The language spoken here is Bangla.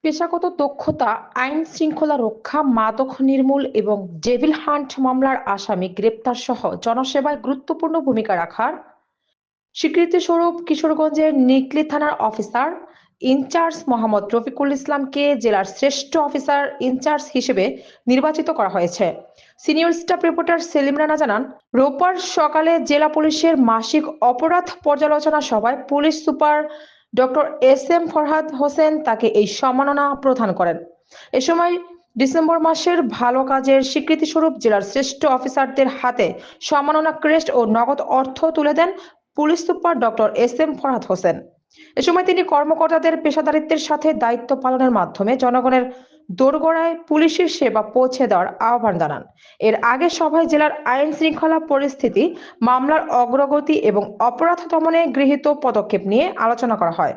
পেশাগত দক্ষতা, আইন শৃঙ্খলা রক্ষা, মাদক নির্মূল এবং ডেভিল হান্ট মামলার আসামি গ্রেপ্তার সহ জনসেবায় গুরুত্বপূর্ণ ভূমিকা রাখার স্বীকৃতিস্বরূপ কিশোরগঞ্জের নিকলী থানার অফিসার ইনচার্জ মোহাম্মদ রফিকুল ইসলামকে জেলার শ্রেষ্ঠ অফিসার ইনচার্জ হিসেবে নির্বাচিত করা হয়েছে। Senior staff reporter Selim Rana জানান, রোববার সকালে জেলা পুলিশের মাসিক অপরাধ পর্যালোচনা সভায় police super doctor S M Farhad Hossain তাকে এই সম্মাননা প্রদান করেন। এ সময় ডিসেম্বর মাসের ভালো কাজের স্বীকৃতিস্বরূপ জেলার শ্রেষ্ঠ অফিসারদের হাতে সম্মাননা ক্রেস্ট ও নগদ অর্থ তুলে দেন police super doctor S M Farhad Hossain. এ সময় তিনি কর্মকর্তাদের পেশাদারিত্বের সাথে দায়িত্ব পালনের মাধ্যমে জনগণের দোরগোড়ায় পুলিশের সেবা পৌঁছে দেওয়ার আহ্বান জানান। এর আগে সভায় জেলার আইন শৃঙ্খলা পরিস্থিতি, মামলার অগ্রগতি এবং অপরাধ দমনে গৃহীত পদক্ষেপ নিয়ে আলোচনা করা হয়।